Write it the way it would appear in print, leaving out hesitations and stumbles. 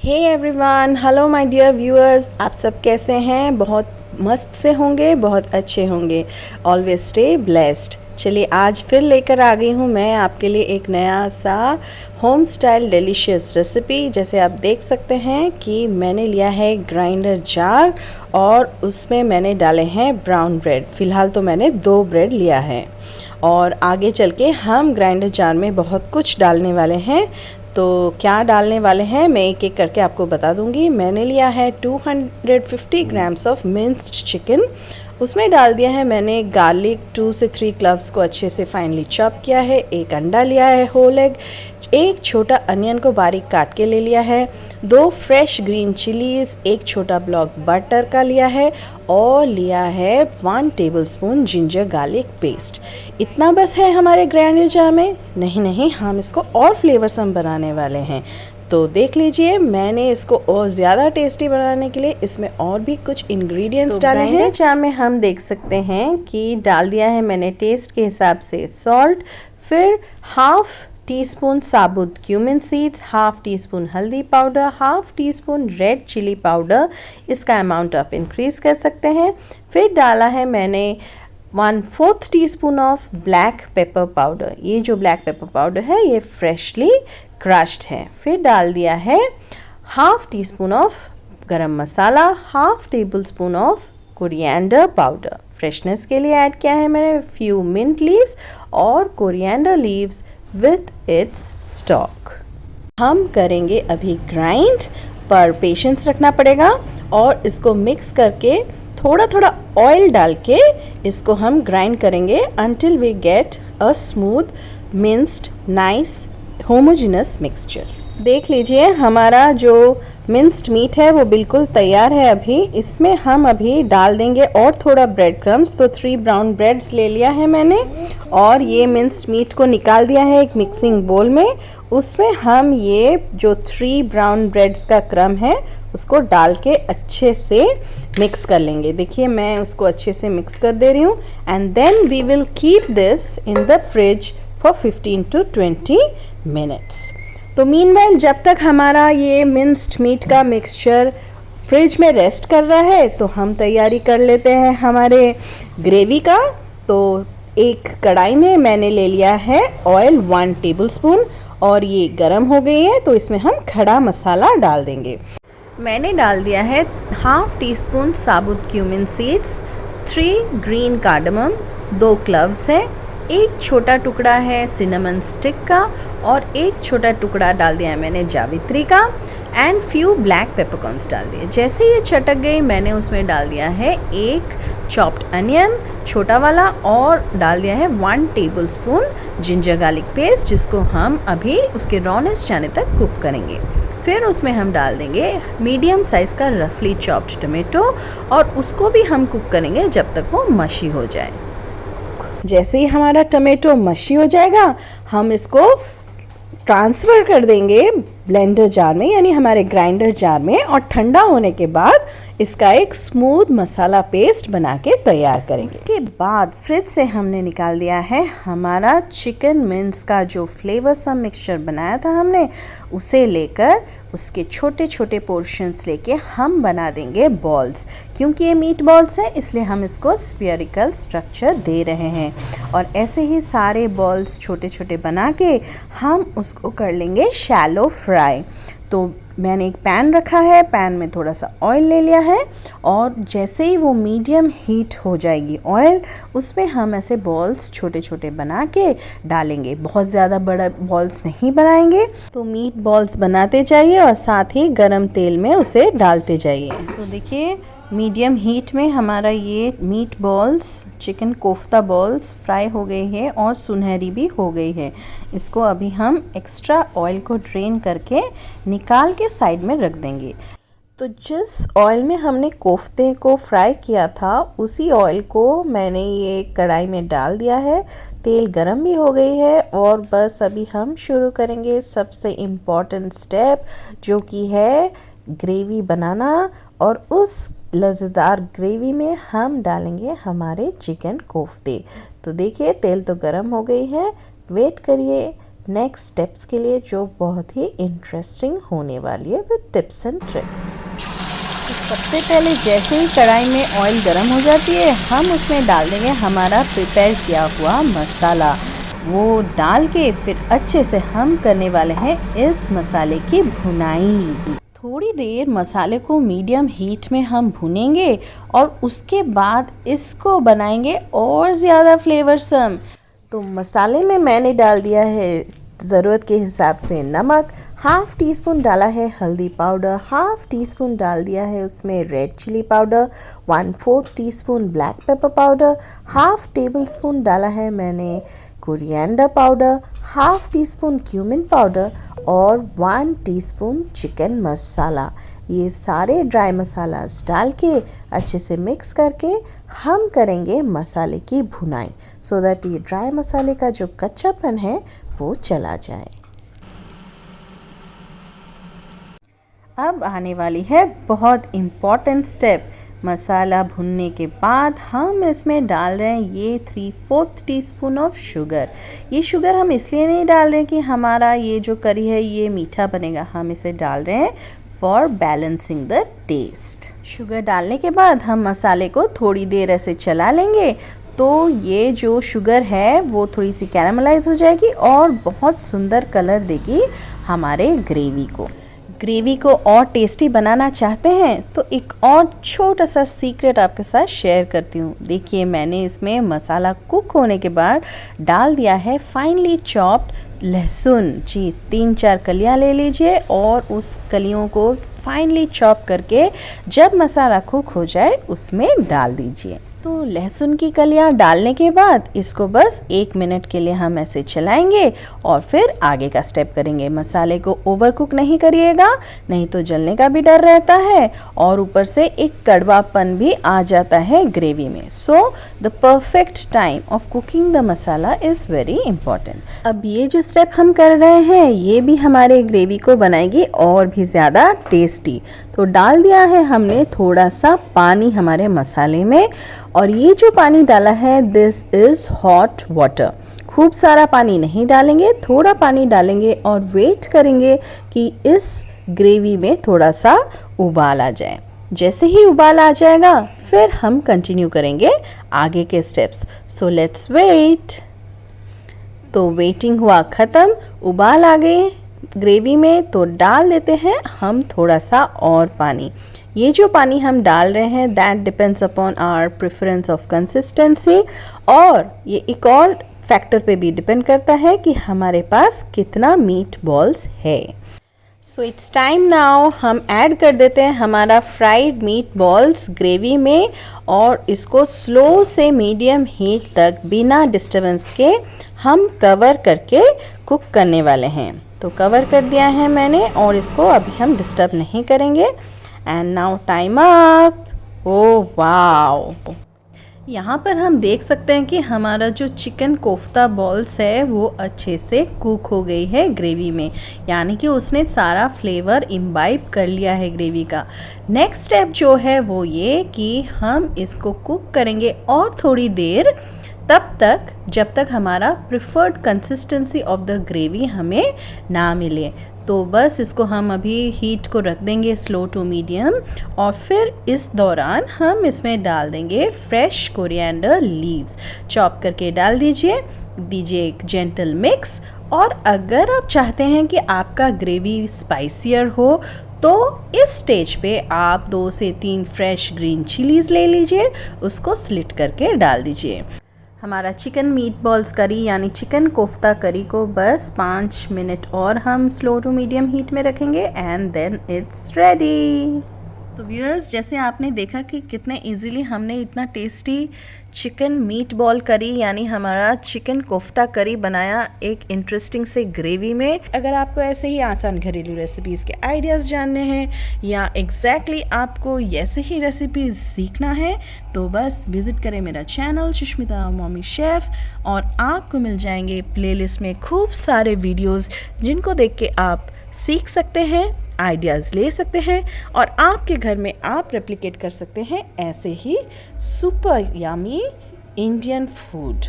Hey everyone, hello my dear viewers, आप सब कैसे हैं? बहुत मस्त से होंगे, बहुत अच्छे होंगे। Always stay blessed. चलिए आज फिर लेकर आ गई हूँ मैं आपके लिए एक नया सा होम स्टाइल डिलीशियस रेसिपी। जैसे आप देख सकते हैं कि मैंने लिया है ग्राइंडर जार और उसमें मैंने डाले हैं ब्राउन ब्रेड। फ़िलहाल तो मैंने 2 ब्रेड लिया है और आगे चल के हम ग्राइंडर जार में बहुत कुछ डालने वाले हैं। तो क्या डालने वाले हैं मैं एक एक करके आपको बता दूंगी। मैंने लिया है 250 ग्राम्स ऑफ मिंस्ड चिकन। उसमें डाल दिया है मैंने गार्लिक 2 से 3 क्लव्स को अच्छे से फाइनली चॉप किया है। एक अंडा लिया है होल एग, एक छोटा अनियन को बारीक काट के ले लिया है, 2 फ्रेश ग्रीन चिलीज़, एक छोटा ब्लॉक बटर का लिया है और लिया है 1 टेबलस्पून जिंजर गार्लिक पेस्ट। इतना बस है हमारे ग्राइंडर जार में? नहीं, हम इसको और फ्लेवरसम बनाने वाले हैं। तो देख लीजिए, मैंने इसको और ज़्यादा टेस्टी बनाने के लिए इसमें और भी कुछ इंग्रेडिएंट्स डाले हैं। ग्राइंडर जार में हम देख सकते हैं कि डाल दिया है मैंने टेस्ट के हिसाब से सॉल्ट, फिर हाफ टीस्पून साबुत cumin seeds, half teaspoon हल्दी powder, half teaspoon red chilli powder. इसका अमाउंट आप इंक्रीज़ कर सकते हैं। फिर डाला है मैंने 1/4 teaspoon of black pepper powder. ये जो ब्लैक पेपर पाउडर है ये फ्रेशली क्रश्ड है। फिर डाल दिया है half teaspoon of garam masala, half tablespoon of coriander powder. Freshness के लिए ऐड किया है मैंने फ्यू मिंट लीव्स और coriander leaves with its stock. हम करेंगे अभी ग्राइंड, पर पेशेंस रखना पड़ेगा और इसको मिक्स करके थोड़ा थोड़ा ऑयल डाल के इसको हम ग्राइंड करेंगे until we get a smooth minced nice homogeneous mixture। देख लीजिए हमारा जो मिंस्ड मीट है वो बिल्कुल तैयार है। अभी इसमें हम अभी डाल देंगे और थोड़ा ब्रेड क्रम्स। तो 3 ब्राउन ब्रेड्स ले लिया है मैंने और ये मिंस्ड मीट को निकाल दिया है एक मिक्सिंग बोल में। उसमें हम ये जो 3 ब्राउन ब्रेड्स का क्रम है उसको डाल के अच्छे से मिक्स कर लेंगे। देखिए मैं उसको अच्छे से मिक्स कर दे रही हूँ and then we will keep this in the fridge for 15 to 20 minutes. तो मीनवाइल जब तक हमारा ये मिंस्ड मीट का मिक्सचर फ्रिज में रेस्ट कर रहा है तो हम तैयारी कर लेते हैं हमारे ग्रेवी का। तो एक कढ़ाई में मैंने ले लिया है ऑयल 1 टेबलस्पून और ये गरम हो गई है तो इसमें हम खड़ा मसाला डाल देंगे। मैंने डाल दिया है हाफ टी स्पून साबुत cumin seeds, 3 green cardamom, 2 cloves हैं, एक छोटा टुकड़ा है सिनेमन स्टिक का और एक छोटा टुकड़ा डाल दिया है मैंने जावित्री का एंड फ्यू ब्लैक पेपरकॉर्न्स डाल दिए। जैसे ये चटक गई मैंने उसमें डाल दिया है एक चॉप्ड अनियन छोटा वाला और डाल दिया है 1 टेबलस्पून जिंजर गार्लिक पेस्ट, जिसको हम अभी उसके रॉनेस जाने तक कुक करेंगे। फिर उसमें हम डाल देंगे मीडियम साइज़ का रफली चॉप्ड टोमेटो और उसको भी हम कुक करेंगे जब तक वो मशी हो जाए। जैसे ही हमारा टोमेटो मशी हो जाएगा हम इसको ट्रांसफ़र कर देंगे ब्लेंडर जार में, यानी हमारे ग्राइंडर जार में, और ठंडा होने के बाद इसका एक स्मूथ मसाला पेस्ट बना के तैयार करेंगे। उसके बाद फ्रिज से हमने निकाल दिया है हमारा चिकन मिंस का जो फ्लेवर सा मिक्सचर बनाया था हमने, उसे लेकर उसके छोटे छोटे पोर्शंस लेके हम बना देंगे बॉल्स। क्योंकि ये मीट बॉल्स है इसलिए हम इसको स्फीयरिकल स्ट्रक्चर दे रहे हैं और ऐसे ही सारे बॉल्स छोटे छोटे बना के हम उसको कर लेंगे शैलो फ्राई। तो मैंने एक पैन रखा है, पैन में थोड़ा सा ऑयल ले लिया है और जैसे ही वो मीडियम हीट हो जाएगी ऑयल, उसमें हम ऐसे बॉल्स छोटे छोटे बना के डालेंगे। बहुत ज़्यादा बड़ा बॉल्स नहीं बनाएंगे। तो मीट बॉल्स बनाते जाइए और साथ ही गरम तेल में उसे डालते जाइए। तो देखिए मीडियम हीट में हमारा ये meat balls, chicken kofta balls fry हो गई है और सुनहरी भी हो गई है। इसको अभी हम एक्स्ट्रा ऑयल को ड्रेन करके निकाल के साइड में रख देंगे। तो जिस ऑयल में हमने कोफ्ते को फ्राई किया था उसी ऑयल को मैंने ये कढ़ाई में डाल दिया है। तेल गरम भी हो गई है और बस अभी हम शुरू करेंगे सबसे इम्पॉर्टेंट स्टेप, जो कि है ग्रेवी बनाना। और उस लज़ेदार ग्रेवी में हम डालेंगे हमारे चिकन कोफ्ते। तो देखिए तेल तो गरम हो गई है, वेट करिए, नेक्स्ट स्टेप्स के लिए जो बहुत ही इंटरेस्टिंग होने वाली है विद टिप्स एंड ट्रिक्स। सबसे पहले जैसे ही कढ़ाई में ऑयल गर्म हो जाती है हम उसमें डाल देंगे हमारा प्रिपेयर किया हुआ मसाला। वो डाल के फिर अच्छे से हम करने वाले हैं इस मसाले की भुनाई। थोड़ी देर मसाले को मीडियम हीट में हम भुनेंगे और उसके बाद इसको बनाएंगे और ज़्यादा फ्लेवरसम। तो मसाले में मैंने डाल दिया है ज़रूरत के हिसाब से नमक, हाफ़ टी स्पून डाला है हल्दी पाउडर, हाफ़ टी स्पून डाल दिया है उसमें red chilli powder, 1/4 teaspoon black pepper powder, half tablespoon डाला है मैंने coriander powder, half teaspoon cumin powder और 1 टीस्पून चिकन मसाला। ये सारे ड्राई मसालास डाल के अच्छे से मिक्स करके हम करेंगे मसाले की भुनाई सो दैट ये ड्राई मसाले का जो कच्चापन है वो चला जाए। अब आने वाली है बहुत इम्पॉर्टेंट स्टेप। मसाला भुनने के बाद हम इसमें डाल रहे हैं ये 3/4 टीस्पून ऑफ शुगर। ये शुगर हम इसलिए नहीं डाल रहे कि हमारा ये जो करी है ये मीठा बनेगा, हम इसे डाल रहे हैं for balancing the taste. Sugar डालने के बाद हम मसाले को थोड़ी देर ऐसे चला लेंगे तो ये जो शुगर है वो थोड़ी सी कैरामलाइज हो जाएगी और बहुत सुंदर कलर देगी हमारे ग्रेवी को। ग्रेवी को और टेस्टी बनाना चाहते हैं तो एक और छोटा सा सीक्रेट आपके साथ शेयर करती हूँ। देखिए मैंने इसमें मसाला कुक होने के बाद डाल दिया है फाइनली चॉप्ड लहसुन। जी 3-4 कलियाँ ले लीजिए और उस कलियों को फाइनली चॉप करके जब मसाला कुक हो जाए उसमें डाल दीजिए। तो लहसुन की कलियां डालने के बाद इसको बस 1 मिनट के लिए हम ऐसे चलाएंगे और फिर आगे का स्टेप करेंगे। मसाले को ओवर कुक नहीं करिएगा, नहीं तो जलने का भी डर रहता है और ऊपर से एक कड़वापन भी आ जाता है ग्रेवी में। So the perfect time of cooking the masala is very important. अब ये जो स्टेप हम कर रहे हैं ये भी हमारे ग्रेवी को बनाएगी और भी ज़्यादा टेस्टी। तो डाल दिया है हमने थोड़ा सा पानी हमारे मसाले में और ये जो पानी डाला है दिस इज़ हॉट वाटर। खूब सारा पानी नहीं डालेंगे, थोड़ा पानी डालेंगे और वेट करेंगे कि इस ग्रेवी में थोड़ा सा उबाल आ जाए। जैसे ही उबाल आ जाएगा फिर हम कंटिन्यू करेंगे आगे के स्टेप्स। So let's wait. तो वेटिंग हुआ ख़त्म, उबाल आ गए ग्रेवी में तो डाल देते हैं हम थोड़ा सा और पानी। ये जो पानी हम डाल रहे हैं that depends upon our preference of consistency और ये एक और फैक्टर पे भी डिपेंड करता है कि हमारे पास कितना मीट बॉल्स है। सो इट्स टाइम नाउ, हम ऐड कर देते हैं हमारा फ्राइड मीट बॉल्स ग्रेवी में और इसको स्लो से मीडियम हीट तक बिना डिस्टर्बेंस के हम कवर करके कुक करने वाले हैं। तो कवर कर दिया है मैंने और इसको अभी हम डिस्टर्ब नहीं करेंगे। And now time up. Oh wow, यहाँ पर हम देख सकते हैं कि हमारा जो चिकन कोफ्ता बॉल्स है वो अच्छे से कुक हो गई है ग्रेवी में, यानी कि उसने सारा फ्लेवर इम्बाइब कर लिया है ग्रेवी का। नेक्स्ट स्टेप जो है वो ये कि हम इसको कुक करेंगे और थोड़ी देर, तब तक जब तक हमारा preferred consistency of the gravy हमें ना मिले। तो बस इसको हम अभी हीट को रख देंगे स्लो टू मीडियम और फिर इस दौरान हम इसमें डाल देंगे फ्रेश कोरिएंडर लीव्स। चॉप करके डाल दीजिए एक जेंटल मिक्स। और अगर आप चाहते हैं कि आपका ग्रेवी स्पाइसियर हो तो इस स्टेज पे आप 2 से 3 फ्रेश ग्रीन चिलीज़ ले लीजिए, उसको स्लिट करके डाल दीजिए। हमारा चिकन मीट बॉल्स करी यानी चिकन कोफ्ता करी को बस 5 मिनट और हम स्लो टू मीडियम हीट में रखेंगे एंड देन इट्स रेडी। तो व्यूअर्स, जैसे आपने देखा कि कितने इजीली हमने इतना टेस्टी चिकन मीट बॉल करी यानी हमारा चिकन कोफ्ता करी बनाया एक इंटरेस्टिंग से ग्रेवी में। अगर आपको ऐसे ही आसान घरेलू रेसिपीज़ के आइडियाज़ जानने हैं या एग्जैक्टली आपको ऐसे ही रेसिपीज़ सीखना है तो बस विज़िट करें मेरा चैनल सुष्मिता मॉमी शेफ़ और आपको मिल जाएंगे प्लेलिस्ट में खूब सारे वीडियोज़ जिनको देख के आप सीख सकते हैं, आइडियाज़ ले सकते हैं और आपके घर में आप रेप्लिकेट कर सकते हैं ऐसे ही सुपर यमी इंडियन फूड।